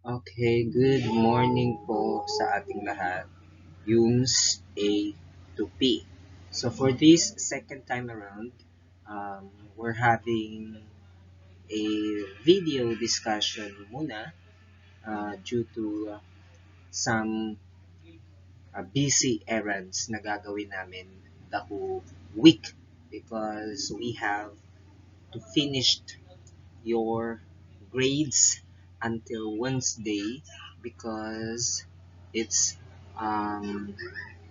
Okay, good morning po sa ating lahat. Yung A to P. So for this second time around, we're having a video discussion muna due to some busy errands na gagawin namin the whole week because we have to finish your grades until Wednesday because it's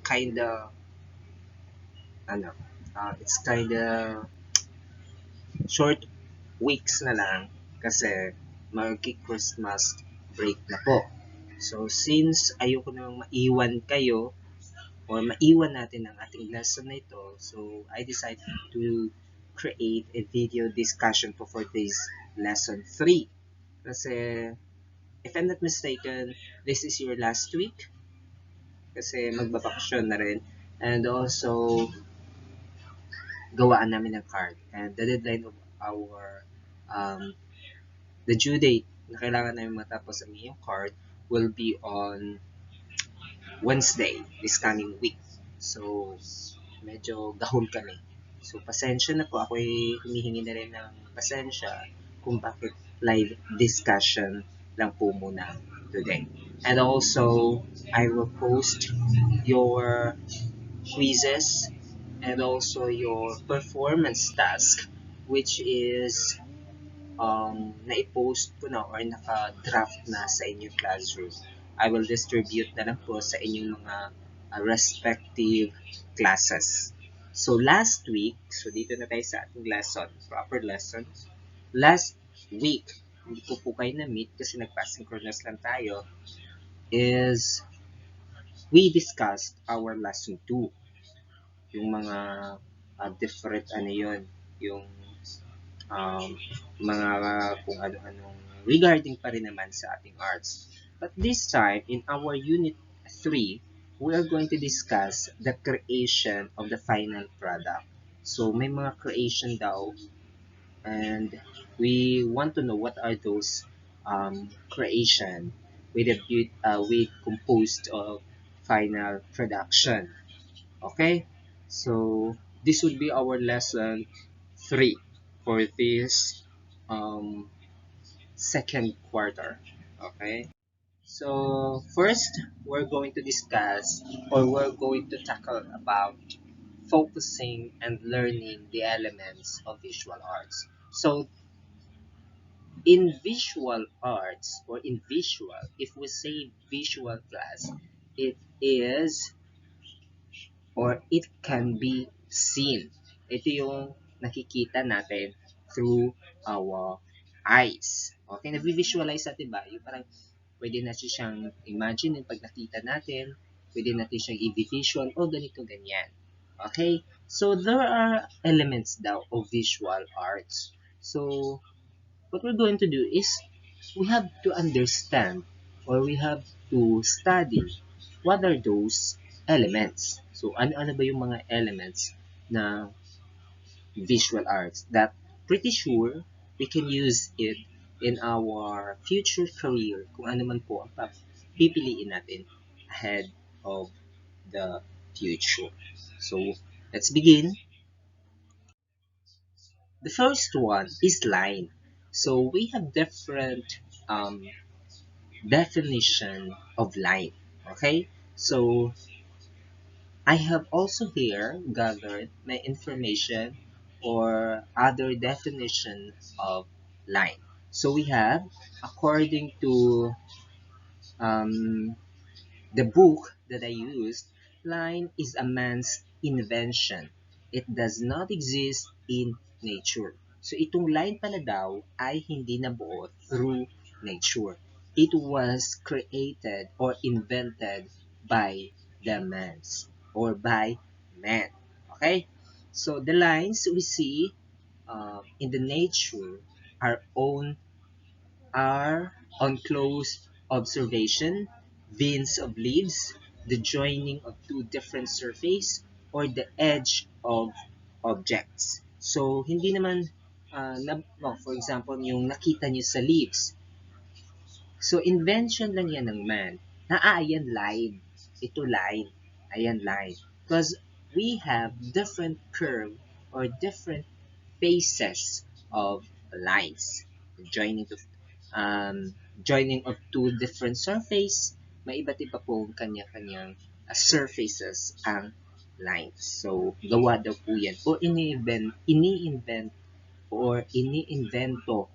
kind of it's kind of short weeks na lang kasi mag-Christmas break na po. So since ayoko namang maiwan kayo or maiwan natin ang ating lesson na ito, so I decided to create a video discussion po for this lesson 3. Kasi if I'm not mistaken, this is your last week kasi magbabakasyon na rin. And also, gawaan namin ng card. And the deadline of our, the due date na kailangan namin matapos ang iyong card will be on Wednesday, this coming week. So, medyo gahol kami. So, pasensya na po. Ako'y humihingi na rin ng pasensya kung bakit live discussion lang po muna today. And also, I will post your quizzes and also your performance task which is na-post ko na or naka-draft na sa inyong classroom. I will distribute na lang po sa inyong mga respective classes. So last week, so dito na tayo sa ating lesson, proper lesson. Last week, hindi ko po kayo na-meet kasi nagpa-synchronous lang tayo, is we discussed our lesson 2. Yung mga different yung um, mga kung ano-anong regarding pa rin naman sa ating arts. But this time, in our unit 3, we are going to discuss the creation of the final product. So, may mga creation daw and we want to know what are those creation with composed of final production. Okay? So, this would be our lesson 3 for this um, second quarter. Okay? So, first, we're going to discuss or we're going to tackle about focusing and learning the elements of visual arts. So, in visual arts or in visual, if we say visual class, it is or it can be seen. Ito yung nakikita natin through our eyes. Okay, nag-visualize natin ba? Yung parang pwede natin siyang imagine pag nakita natin, pwede natin siyang i-visual o ganito, ganyan. Okay, so there are elements daw of visual arts. So, what we're going to do is we have to understand or we have to study what are those elements. So, ano-ano ba yung mga elements na visual arts that pretty sure we can use it in our future career kung ano man po ang pipiliin natin ahead of the future. So, let's begin. The first one is line. So, we have different definition of line. Okay? So, I have also here gathered my information or other definition of line. So we have, according to um, the book that I used, line is a man's invention. It does not exist in nature. So itong line pala daw ay hindi nabuo through nature. It was created or invented by the man's or by man. Okay? So the lines we see in the nature are own are on close observation, veins of leaves, the joining of two different surface, or the edge of objects. So, hindi naman, for example, yung nakita niyo sa leaves. So, invention lang yan ng man. Ayan, line. Ito, line. Ayan, line. Because we have different curve or different faces of lines. Joining to um, joining of two different surface, may iba't iba pong kanya-kanyang surfaces ang lines. So, gawa daw po yan. O ini-invent or ini-invento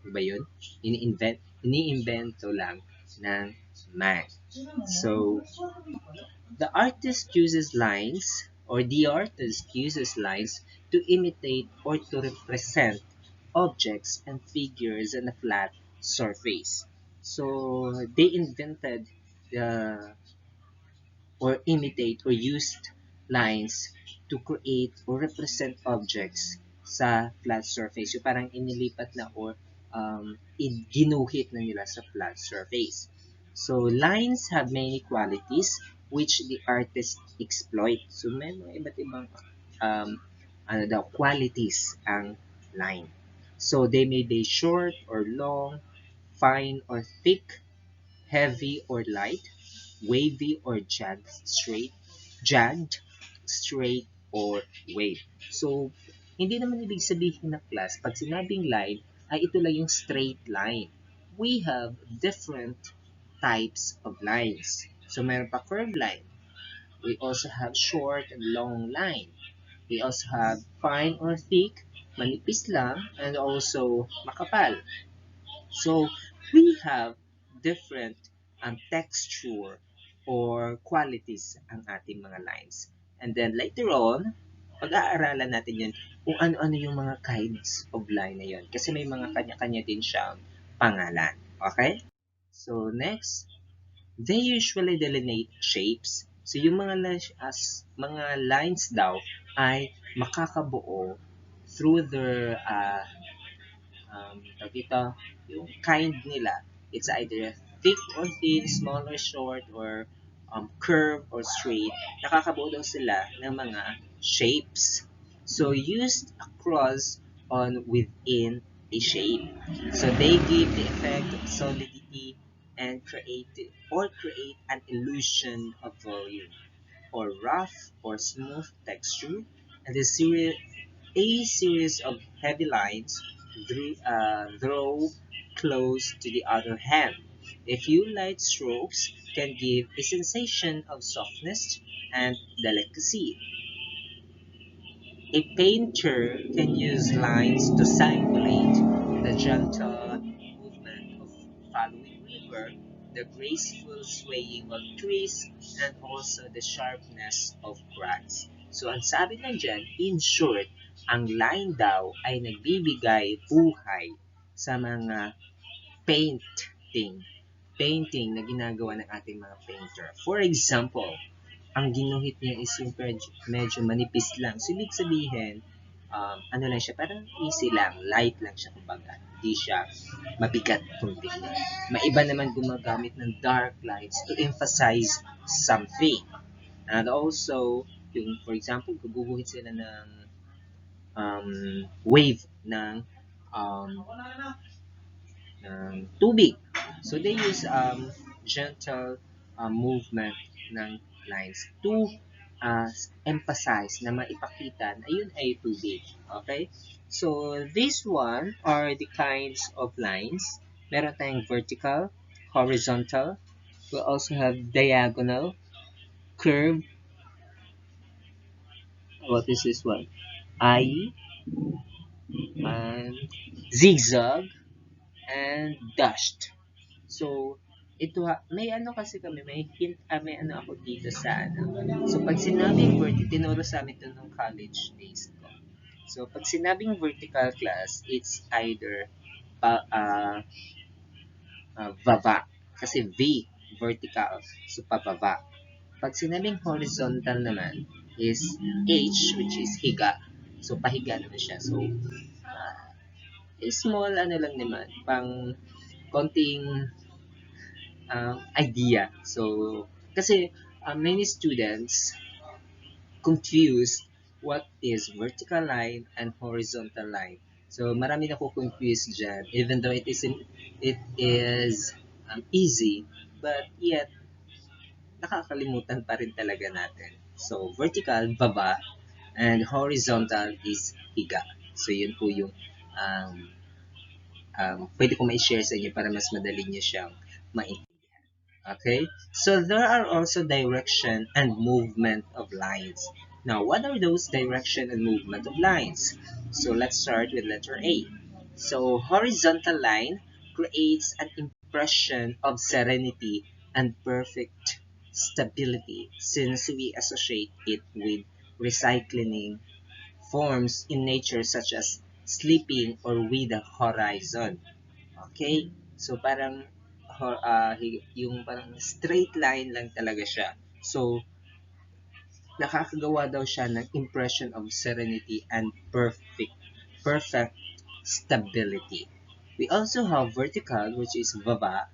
ba yun? Ini-invento lang ng man. So, the artist uses lines or the artist uses lines to imitate or to represent objects and figures on a flat surface. So, they invented the or imitate or used lines to create or represent objects sa flat surface. Yung parang inilipat na or ginuhit na nila sa flat surface. So, lines have many qualities which the artist exploit. So, may mga iba't ibang qualities ang line. So, they may be short or long, fine or thick, heavy or light, wavy or jagged, straight, or wave. So, hindi naman ibig sabihin na class, pag sinabing line, ay ito lang yung straight line. We have different types of lines. So, mayroon pa curved line. We also have short and long line. We also have fine or thick, manipis lang, and also makapal. So, we have different texture or qualities ang ating mga lines. And then later on, pag-aaralan natin yun kung ano-ano yung mga kinds of line na yun. Kasi may mga kanya-kanya din siyang pangalan. Okay? So, next, they usually delineate shapes. So, yung mga lines daw ay makakabuo through their dito, yung kind nila, it's either thick or thin, small or short, or curve or straight. Nakakabuo daw sila ng mga shapes. So, used across on within a shape. So, they give the effect of solidity and create an illusion of volume or rough or smooth texture, and a series of heavy lines draw close to the other hand. A few light strokes can give a sensation of softness and delicacy. A painter can use lines to simulate the gentle movement of following river, the graceful swaying of trees, and also the sharpness of cracks. So ang sabi lang dyan, in short, ang line daw ay nagbibigay buhay sa mga painting. Painting na ginagawa ng ating mga painter. For example, ang ginuhit niya is yung medyo manipis lang. So, ibig sabihin, ano lang siya, parang easy lang, light lang siya, kumbaga. Hindi siya mabigat kung tingnan. Maiba naman gumagamit ng dark lights to emphasize something. And also, yung, for example, guguhit sila ng wave um, ng tubig. So, they use gentle movement ng lines to emphasize na maipakita na yun ay tubig. Okay? So, this one are the kinds of lines. Meron tayong vertical, horizontal. We also have diagonal, curve. What is this one? I, and zigzag, and dashed. So, ito may ano kasi kami, may hint, may ano ako dito sa ano. So, pag sinabing vertical, tinuro sa amin ito nung college days ko. So, pag sinabing vertical class, it's either baba. Kasi V, vertical. So, pababa. Pag sinabing horizontal naman, is H, which is higa. So, pahiga naman siya. So, small ano lang naman, pang konting idea. So, kasi many students confuse what is vertical line and horizontal line. So, marami na ko confused dyan. Even though it is easy, but yet nakakalimutan pa rin talaga natin. So, vertical, baba, and horizontal is higa. So, yun po yung um, pwede ko ma-share sa inyo para mas madali nyo siyang maintindihan. Okay? So, there are also direction and movement of lines. Now, what are those direction and movement of lines? So, let's start with letter A. So, horizontal line creates an impression of serenity and perfect stability since we associate it with recycling forms in nature such as sleeping or with the horizon. Okay? So, parang yung parang straight line lang talaga siya. So, nakakagawa daw siya ng impression of serenity and perfect stability. We also have vertical, which is baba.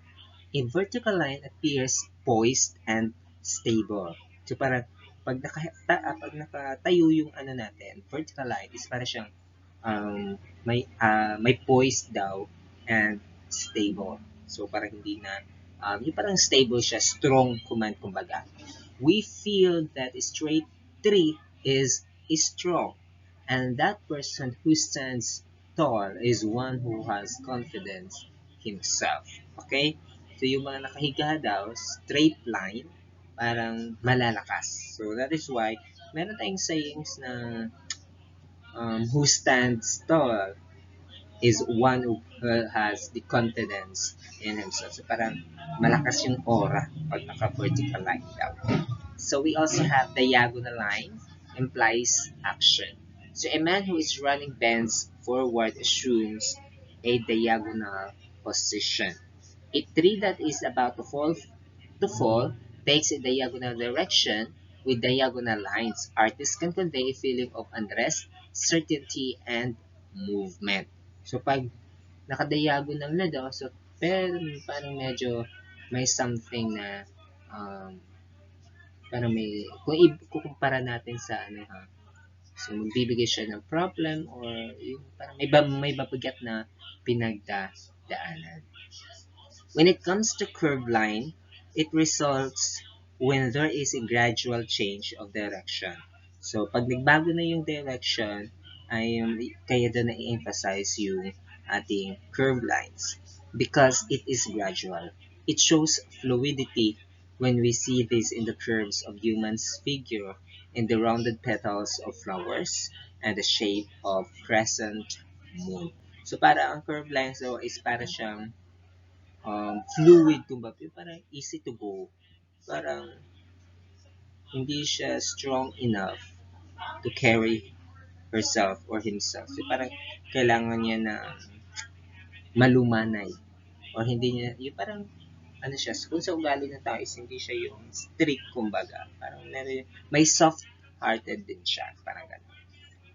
A vertical line appears poised and stable. So, parang pag nakatayo yung ano natin, vertical line is para siyang may poise daw and stable. So, parang hindi na, yung parang stable siya, strong command, kumbaga. We feel that straight three is strong, and that person who stands tall is one who has confidence himself. Okay? So, yung mga nakahiga daw, straight line, parang malalakas. So, that is why, meron tayong sayings na who stands tall is one who has the confidence in himself. So, parang malakas yung aura pag naka-vertical line daw. So, we also have diagonal line implies action. So, a man who is running bends forward assumes a diagonal position. A tree that is about to fall takes a diagonal direction with diagonal lines. Artists can convey a feeling of unrest, certainty, and movement. So, pag naka-diagonal na daw, so, pero parang medyo may something na um, parang may, kung ikukumpara natin sa ano ha, so magbibigay siya ng problem or yung parang may babagat na pinagdadaanan. When it comes to curved line, it results when there is a gradual change of direction. So, pag nagbago na yung direction, ay kaya doon na-emphasize yung ating curved lines because it is gradual. It shows fluidity when we see this in the curves of human's figure, in the rounded petals of flowers, and the shape of crescent moon. So, para ang curved lines so, is para siyang fluid, kumbaga, parang easy to go. Parang hindi siya strong enough to carry herself or himself. So, parang kailangan niya na malumanay or hindi niya, yung parang ano siya, kung sa ugali ng tao is hindi siya yung strict, kumbaga. Parang may soft-hearted din siya. Parang ganun.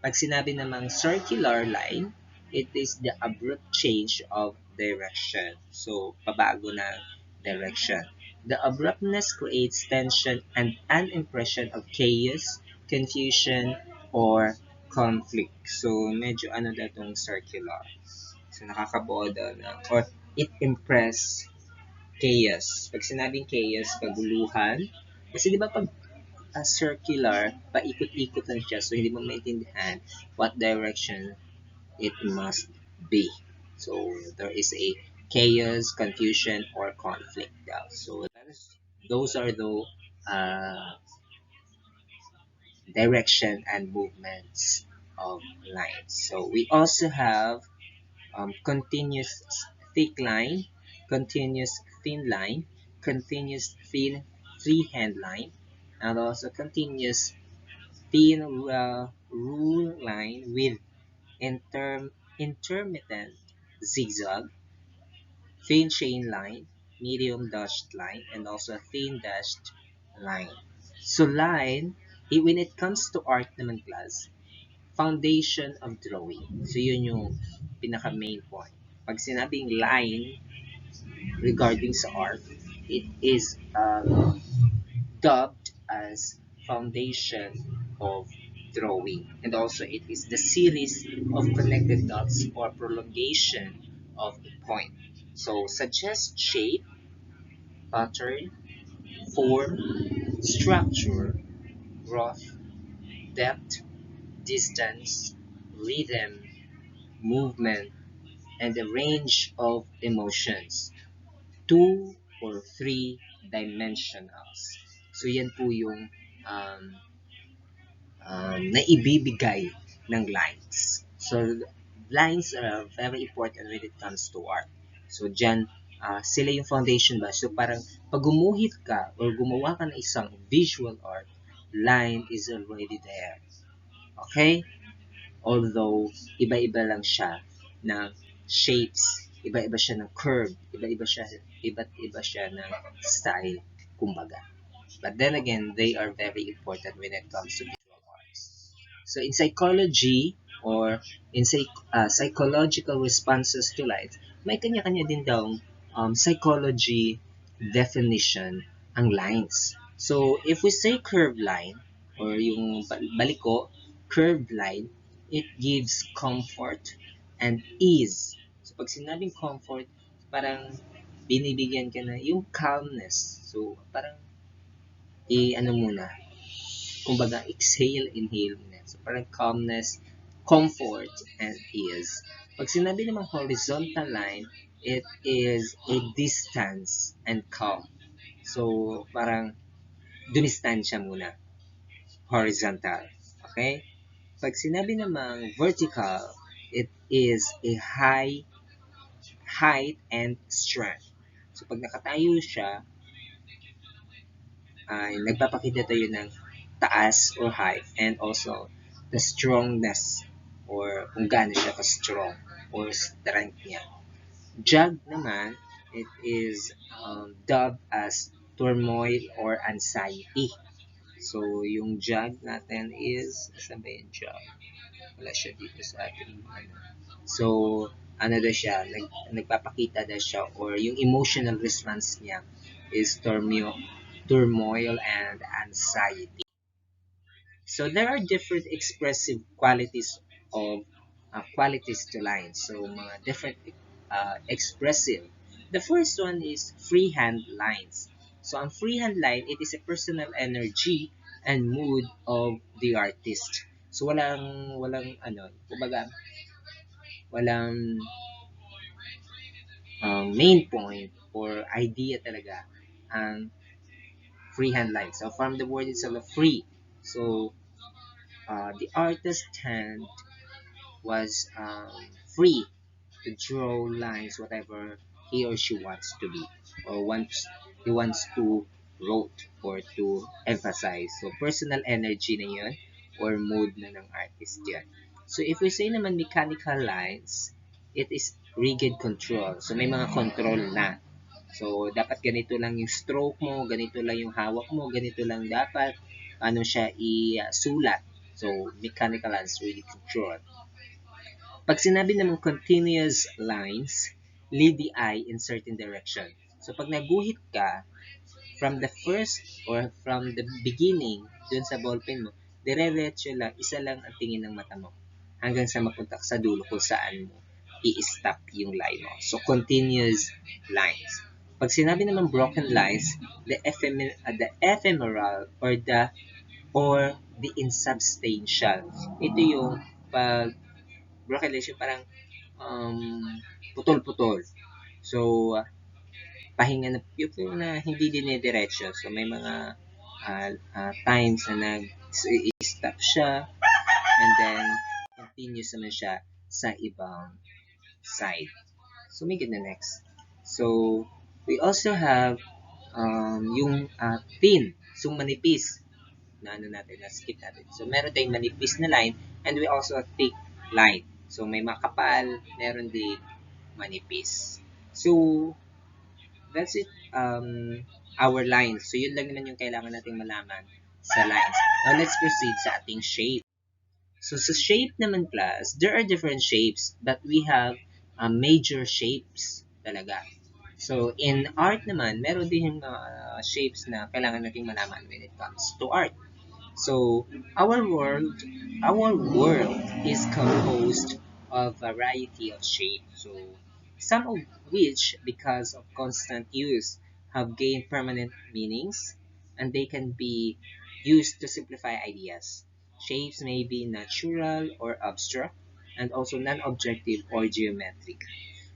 Pag sinabi namang circular line, it is the abrupt change of direction. So, pabago na direction. The abruptness creates tension and an impression of chaos, confusion, or conflict. So, medyo ano na itong circular. So, nakakabuo daw na, or it impress chaos. Pag sinabing chaos, kaguluhan, kasi di ba pag circular, paikot-ikot lang siya. So, hindi mo maintindihan what direction it must be. So, there is a chaos, confusion, or conflict. So, those are the uh, direction and movements of lines. So, we also have continuous thick line, continuous thin line, continuous thin freehand line, and also continuous thin rule line with intermittent zigzag, thin chain line, medium dashed line, and also thin dashed line. So line, when it comes to art naman class, foundation of drawing. So yun yung pinaka main point. Pag sinabing line regarding sa art, it is dubbed as foundation of drawing, and also it is the series of connected dots or prolongation of the point. So suggest shape, pattern, form, structure, growth, depth, distance, rhythm, movement, and a range of emotions. Two or three dimensionals. So yan po yung um, naibibigay ng lines. So lines are very important when it comes to art. So dyan, sila yung foundation ba? So parang pag gumuhit ka or gumawa ka ng isang visual art, line is already there. Okay? Although iba-iba lang siya ng shapes, iba-iba siya ng curve, iba't iba siya ng style, kumbaga. But then again, they are very important when it comes to visual arts. So in psychology or in psychological responses to life, may kanya-kanya din daw psychology definition ang lines. So if we say curved line or yung baliko, curved line, it gives comfort and ease. So pag sinabing comfort, parang binibigyan ka na yung calmness. So parang ano muna, kumbaga exhale, inhale muna. So parang calmness, comfort, and ease. Pag sinabi namang horizontal line, it is a distance and calm. So parang dumistansya muna, horizontal. Okay? Pag sinabi namang vertical, it is a height and strength. So pag nakatayo siya, ay nagpapakita tayo ng taas or height and also the strongness or kung gaano siya ka-strong or strength niya. Jog naman, it is dubbed as turmoil or anxiety. So, yung jog natin is, saan ba yung jog? Wala siya dito sa ating ano. So, ano daw siya, nagpapakita na siya or yung emotional response niya is turmoil and anxiety. So there are different expressive qualities to lines. So mga different expressive. The first one is freehand lines. So ang freehand line, it is a personal energy and mood of the artist. So walang ano, kumbaga walang main point or idea talaga ang freehand line. So from the word itself, free. So the artist hand was free to draw lines whatever he or she wants to be or wants to wrote or to emphasize. So personal energy na yun or mood na ng artist yan. So if we say naman mechanical lines, it is rigid control. So may mga control na. So dapat ganito lang yung stroke mo, ganito lang yung hawak mo, ganito lang dapat ano siya isulat. So mechanical lines really control. Pag sinabi namang continuous lines, lead the eye in certain direction. So pag naguhit ka, from the first or from the beginning, dun sa ballpen mo, dire-retso lang, isa lang ang tingin ng mata mo. Hanggang sa mapunta sa dulo kung saan mo i-stop yung line mo. So continuous lines. Pag sinabi namang broken lines, the ephemeral or the insubstantial. Ito yung pag broken lines yung parang putol-putol. So, pahinga na yung na hindi dinidiretso. So, may mga times na nag-stop siya and then continuous naman siya sa ibang side. So, may na next. So, we also have yung thin, so manipis na ano natin, na skip natin. So, meron tayong manipis na line and we also have thick line. So, may makapal, meron din manipis. So, that's it. Our lines. So, yun lang naman yung kailangan nating malaman sa lines. Now, let's proceed sa ating shape. So, sa shape naman class, there are different shapes but we have major shapes talaga. So, in art naman, meron din yung shapes na kailangan nating malaman when it comes to art. So, our world is composed of variety of shapes. So, some of which, because of constant use, have gained permanent meanings, and they can be used to simplify ideas. Shapes may be natural or abstract, and also non-objective or geometric.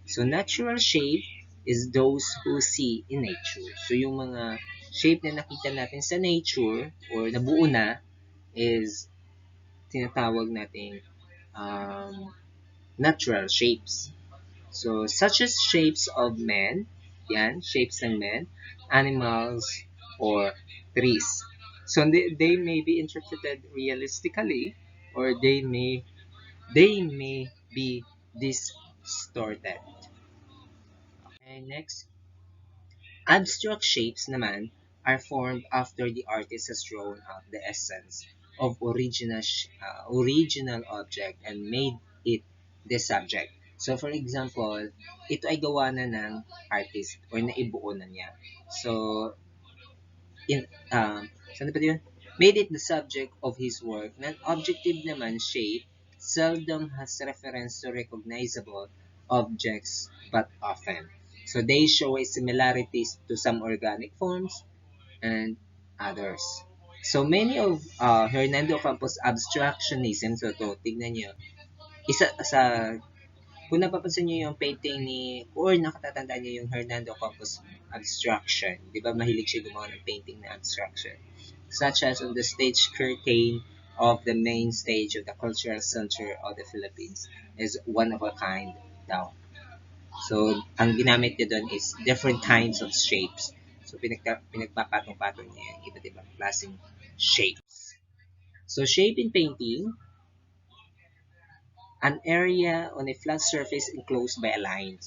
So natural shape is those who see in nature. So yung mga shape na nakita natin sa nature or nabuo na is tinatawag nating natural shapes. So such as shapes of men, yan, shapes ng men, animals, or trees. So they may be interpreted realistically or they may be distorted. Okay, next. Abstract shapes naman are formed after the artist has drawn out the essence of original object and made it the subject. So for example, ito ay gawa na ng artist or naibuo na niya. So in saan ba yun? Made it the subject of his work. Non-objective naman shape seldom has reference to recognizable objects but often. So they show a similarities to some organic forms and others. So many of Hernando Campos abstractionism, so to, tignan nyo, isa sa kung napapansin niyo yung painting ni or nakatatandaan niyo yung Hernando Campos abstraction, di ba mahilig siya gumawa ng painting na abstraction? Such as on the stage curtain of the main stage of the cultural center of the Philippines is one of a kind daw. So, ang ginamit niya doon is different kinds of shapes. So, pinagpapatong-patong niya yung iba't ibang klaseng shapes. So, shape in painting, an area on a flat surface enclosed by a line.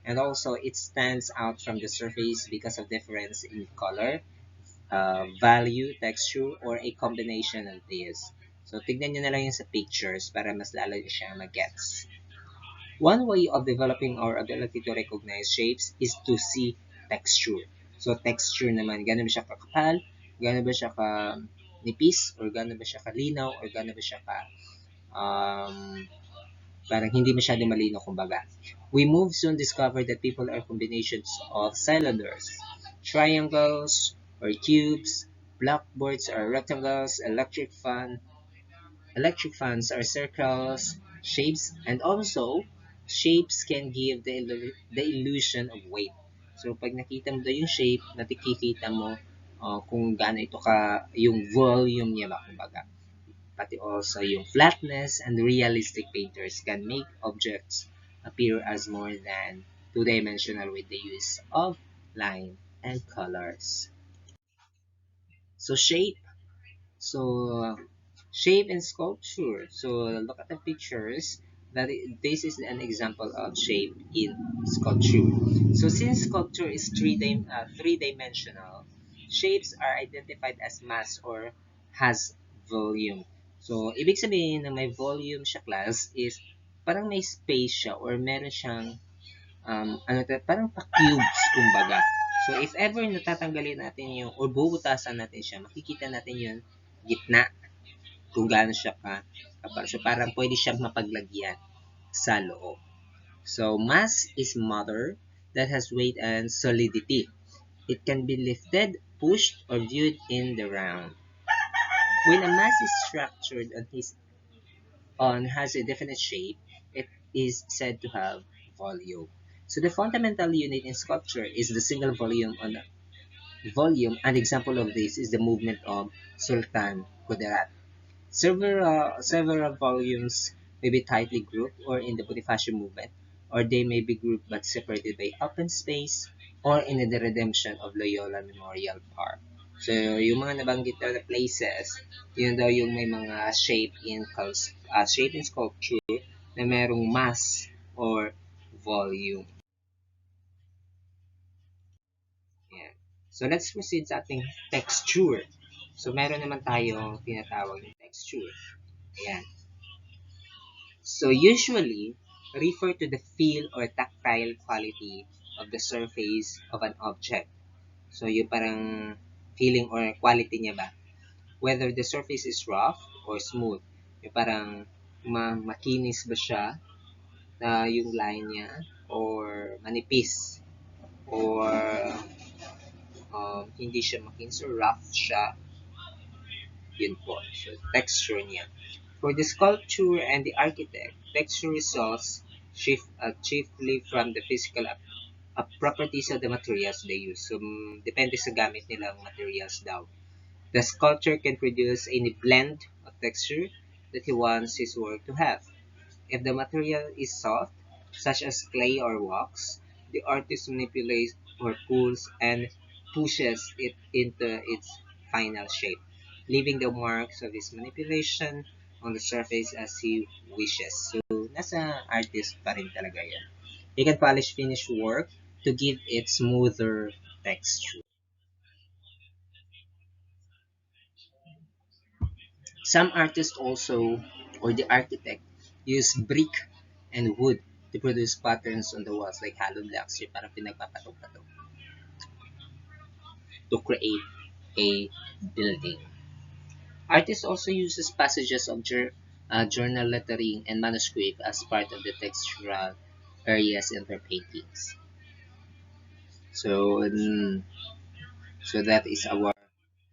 And also, it stands out from the surface because of difference in color, value, texture, or a combination of these. So, tignan nyo na lang yung sa pictures para mas lalo siya mag-gets. One way of developing our ability to recognize shapes is to see texture. So, texture naman, gano'n ba siya kakapal, gano'n ba siya ka nipis, or gano'n ba siya kalinaw, or gano'n ba siya ka parang hindi masyado malino kumbaga. We move soon discover that people are combinations of cylinders, triangles, or cubes, blackboards are rectangles, electric fans are circles, shapes, and also shapes can give the illusion of weight. So pag nakita mo daw yung shape, nakikita mo kung gaano ito ka yung volume niya ba kumbaga. Pati also yung flatness and realistic painters can make objects appear as more than two-dimensional with the use of line and colors. So So shape and sculpture. So look at the pictures. This is an example of shape in sculpture. So since sculpture is three-dimensional, shapes are identified as mass or has volume. So ibig sabihin na may volume siya class is parang may space siya or meron siyang parang pa-cubes kumbaga. So if ever natatanggalin natin yung or bubutasan natin siya, makikita natin yung gitna kung gaano siya kapal. So parang pwede siyang mapaglagyan sa loob. So mass is matter that has weight and solidity. It can be lifted, pushed, or viewed in the round. When a mass is structured on has a definite shape, it is said to have volume. So the fundamental unit in sculpture is the single volume on volume. An example of this is the movement of Sultan Kudarat. Several volumes may be tightly grouped or in the Bonifacio movement, or they may be grouped but separated by open space or in the redemption of Loyola Memorial Park. So, yung mga nabanggit na places, yun daw yung may mga shape in sculpture na merong mass or volume. Ayan. So, let's proceed sa ating texture. So, meron naman tayong tinatawag ng texture. Ayan. So usually refer to the feel or tactile quality of the surface of an object. So yung parang feeling or quality niya ba? Whether the surface is rough or smooth. Yung parang makinis ba siya na yung line niya or manipis or hindi siya makin, so rough siya, yun po. So, texture niya. For the sculpture and the architect, texture results chiefly from the physical properties of the materials they use. So, depende sa gamit nilang materials daw. The sculptor can produce any blend of texture that he wants his work to have. If the material is soft, such as clay or wax, the artist manipulates or pulls and pushes it into its final shape, leaving the marks of his manipulation on the surface as he wishes. So, nasa artist pa rin talaga yan. He can polish finished work to give it smoother texture. Some artists also, or the architect, use brick and wood to produce patterns on the walls like hollow blocks yung parang pinagpapatok-patok to create a building. Artists also uses passages of journal lettering and manuscript as part of the textural areas in their paintings. So, so that is our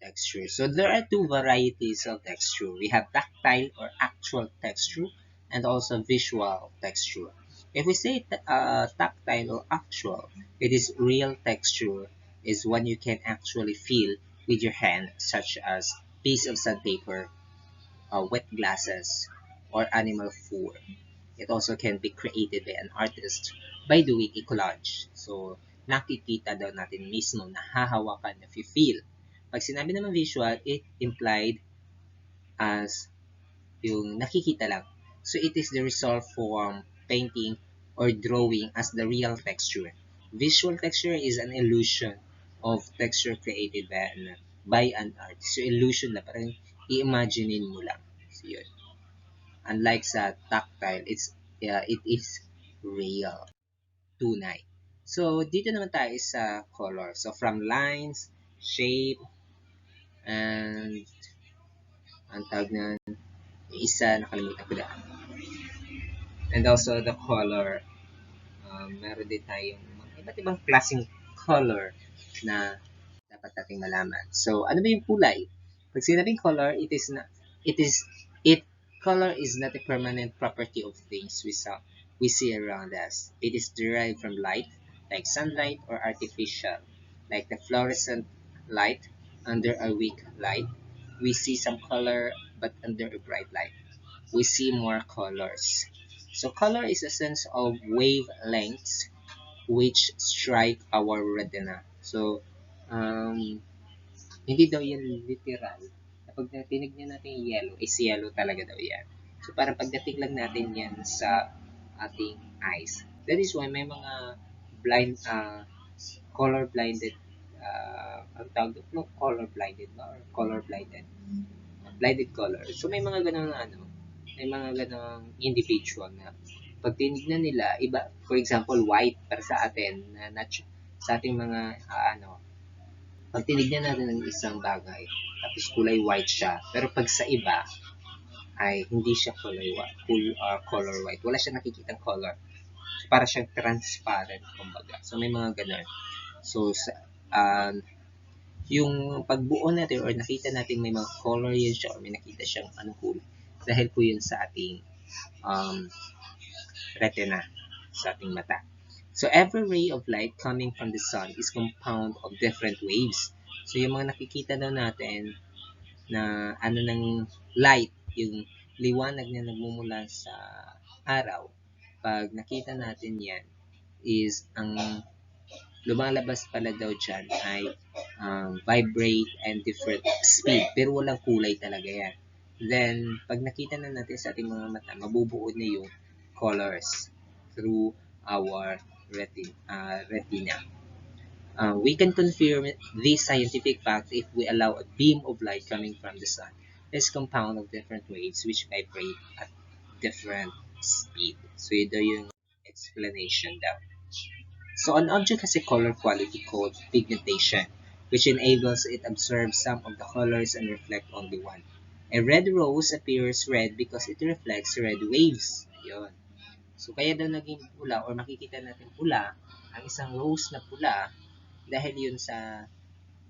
texture. So there are two varieties of texture. We have tactile or actual texture and also visual texture. If we say tactile or actual, it is real texture is one you can actually feel with your hand, such as piece of sandpaper, wet glasses, or animal fur. It also can be created by an artist by doing a collage. So, nakikita daw natin mismo, nahahawakan, if you feel. Pag sinabi naman visual, it implied as yung nakikita lang. So, it is the result from painting or drawing as the real texture. Visual texture is an illusion of texture created by an artist. So, illusion na parang i-imaginein mo lang. So, yun. Unlike sa tactile, it is real, tunay. So, dito naman tayo sa color. So, from lines, shape, and ang tawag na isa, nakalimutan ko na. And also the color. Meron din tayong mga iba't ibang klaseng color na dapat nating malaman. So, ano ba yung kulay? Pag sinabing color, it is, it, color is not a permanent property of things we see around us. It is derived from light, like sunlight or artificial, like the fluorescent light under a weak light. We see some color, but under a bright light, we see more colors. So, color is a sense of wavelengths which strike our retina. So, hindi daw yan literal. Kapag tinignan natin yung yellow, is yellow talaga daw yan. So, parang pagdating lang natin yan sa ating eyes. That is why may mga color blinded, ang tawag doon, no, color blinded ba? Or color blinded? Blinded color. So, may mga ganang may mga ganang individual na pag tinignan nila, iba, for example, white para sa atin, sa ating mga, pag tinignan natin ng isang bagay, tapos kulay white siya, pero pag sa iba, ay hindi siya kulay white, color white. Wala siya nakikitang color. So, para siyang transparent, kumbaga. So, may mga ganun. So, yung pagbuo natin or nakita natin may mga color yun siya or may nakita siyang anong kulay. Dahil po yun sa ating retina, sa ating mata. So, every ray of light coming from the sun is compound of different waves. So, yung mga nakikita daw natin na ng light, yung liwanag na nagmumula sa araw, pag nakita natin yan, is ang lumalabas pala daw dyan ay vibrate and different speed. Pero walang kulay talaga yan. Then, pag nakita na natin sa ating mga mata, mabubuo na yung colors through our retina. We can confirm this scientific fact if we allow a beam of light coming from the sun. It's compound of different waves which vibrate at different speed. So, ito yung explanation daw. So, an object has a color quality called pigmentation, which enables it absorb some of the colors and reflect only one. A red rose appears red because it reflects red waves. Yun. So, kaya daw naging pula or makikita natin pula ang isang rose na pula dahil yun sa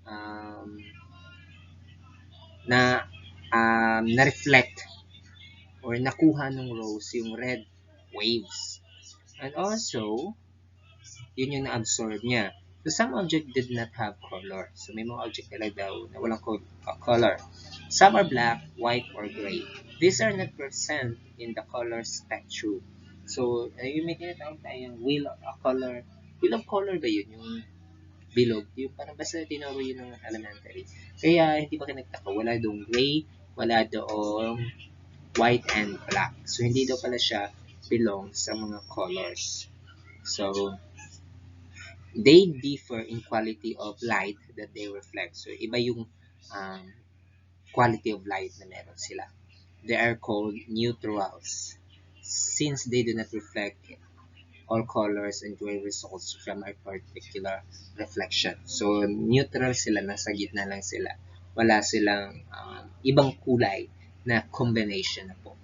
um, na na-reflect or nakuha ng rose yung red waves. And also, yun yung na-absorb niya. So, some object did not have color. So, may mga object talaga daw na walang color. Some are black, white, or gray. These are not present in the color spectrum. So, yung may tinatawag tayong wheel of color ba yun? Yung bilog. Yung parang basta tinuro yun ng elementary. Kaya, hindi ba kayo nagtaka? Wala doong gray, wala doong white and black. So, hindi daw pala siya belong sa mga colors. So, they differ in quality of light that they reflect. So, iba yung um, quality of light na meron sila. They are called neutrals since they do not reflect all colors and draw results from a particular reflection. So, neutral sila, nasa gitna lang sila. Wala silang ibang kulay na combination na po.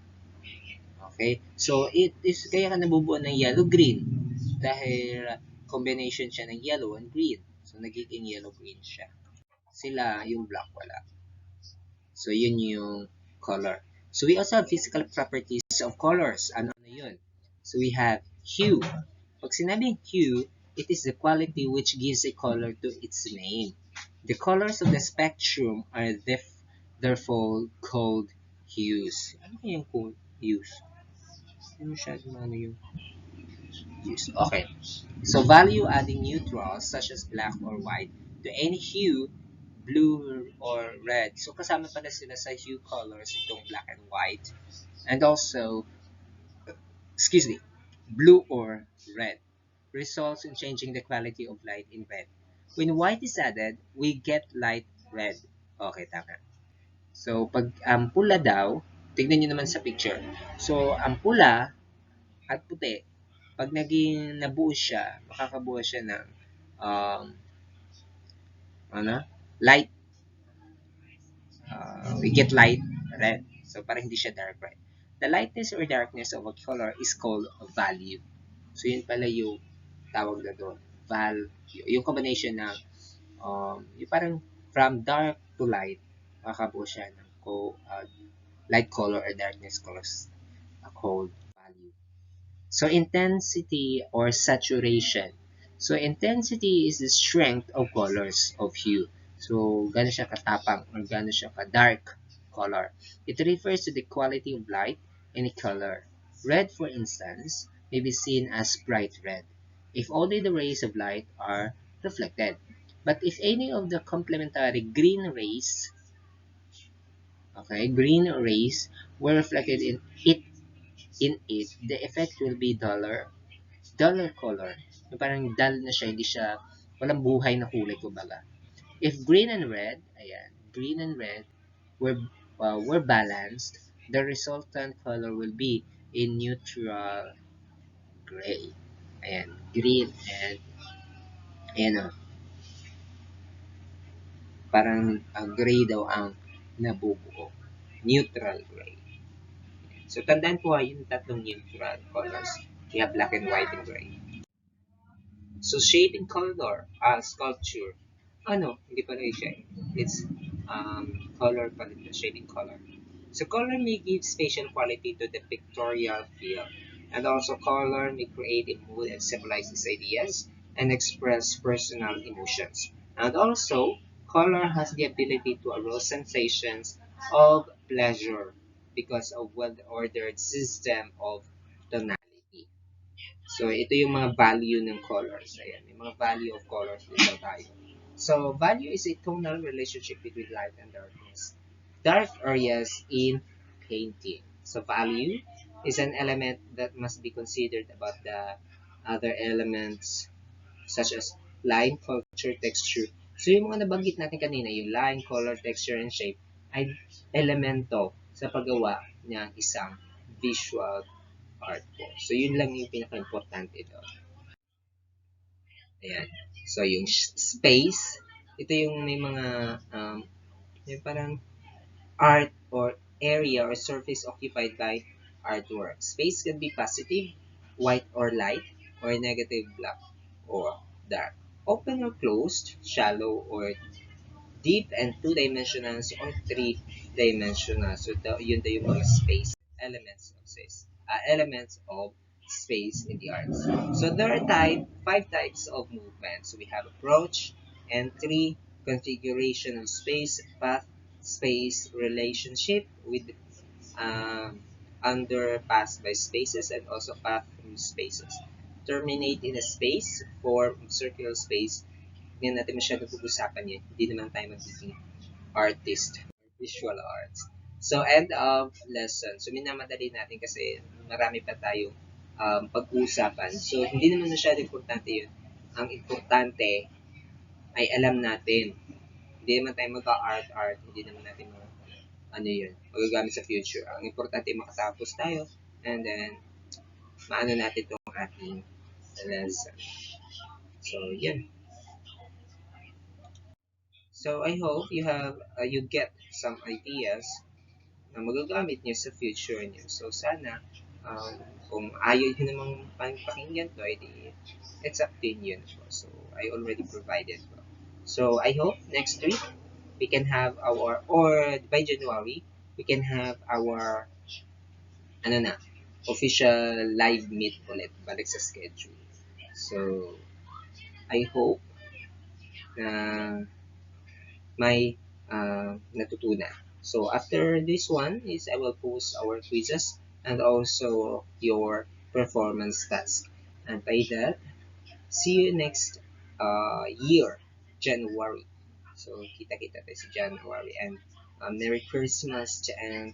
Okay? So, it is kaya ka nabubuo ng yellow-green dahil combination siya ng yellow and green. So, nagiging yellow-green siya. Sila, yung black, wala. So, yun yung color. So, we also have physical properties of colors. Ano yun? So, we have hue. Pag sinabing hue, it is the quality which gives a color to its name. The colors of the spectrum are therefore called hues. Ano yung hues? Hindi masyadong ano yung hues. Okay. So, value-adding neutrals such as black or white to any hue, blue or red. So, kasama pala sila sa hue colors itong black and white. And also, excuse me, blue or red results in changing the quality of light in red. When white is added, we get light red. Okay, tama. So, pag pula daw, tignan nyo naman sa picture. So, ang pula at puti, pag naging nabuo siya, makakabuo siya ng um, ano? Light. We get light red. So, para hindi siya dark red. The lightness or darkness of a color is called value. So, yun pala yung tawag na doon. Value. Yung combination ng yung parang from dark to light, makakabuo siya ng light color or darkness colors called value. So, intensity or saturation. So, intensity is the strength of colors of hue. So, gano'n siya katapang or gano'n siya ka-dark color. It refers to the quality of light in a color. Red, for instance, may be seen as bright red if only the rays of light are reflected. But if any of the complementary green rays, were reflected in it, the effect will be duller color. Yung parang dull na siya, hindi siya, walang buhay na kulay, kumbaga. If green and red were balanced, the resultant color will be a neutral gray. Ayan, green and, ayan o, parang gray daw ang nabubuo. Neutral gray. So, tandaan po yung tatlong neutral colors. We have black and white and gray. So, shading color, sculpture. Ano, hindi pala siya. It's color pala, shading color. So, color may give spatial quality to the pictorial field. And also, color may create a mood and symbolize these ideas and express personal emotions. And also, color has the ability to arouse sensations of pleasure because of well-ordered system of tonality. So, ito yung mga value ng colors. Ayan, may mga value of colors dito tayo. So, value is a tonal relationship between light and darkness. Dark areas in painting. So, value is an element that must be considered about the other elements such as line, culture, texture. So, yung mga nabanggit natin kanina, yung line, color, texture, and shape, ay elemento sa paggawa ng isang visual art po. So, yun lang yung pinaka-importante doon. Ayan. So, yung space, ito yung may mga, yung parang art or area or surface occupied by artwork. Space can be positive, white or light, or negative, black or dark. Open or closed, shallow or deep and two-dimensional or three-dimensional. So, yun daw yung mga space elements of space in the arts. So, there are five types of movement. So, we have approach, entry, configuration of space, path, space, relationship with underpass by spaces and also path through spaces. Terminate in a space, form circular space. Hindi natin masyadong pag-usapan yun. Hindi naman tayo magiging artist or visual arts. So, end of lesson. So, minamadali natin kasi marami pa tayo pag-uusapan. So, hindi naman masyadong importante yun. Ang importante ay alam natin. Hindi naman tayo mag-art-art. Hindi naman natin ano yun, magagamit sa future. Ang importante makatapos tayo and then maano natin itong ating lesson. So, yun. So, I hope you get some ideas na magagamit niyo sa future niyo. So, sana, kung ayaw niyo namang pakinggan to, edi, it's up to you. So, I already provided po. So, I hope next week, we can have or by January, we can have our, ano na, official live meet ulit, balik sa schedule. So, I hope na may natutunan. So after this one is I will post our quizzes and also your performance task. And by that, see you next year, January. So kita-kita tayo sa January and Merry Christmas and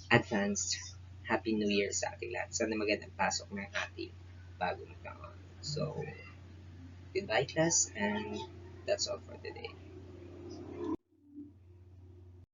advanced Happy New Year sa ating lahat. Sana magandang pasok ng ating bagong taon. So, goodbye class and that's all for today.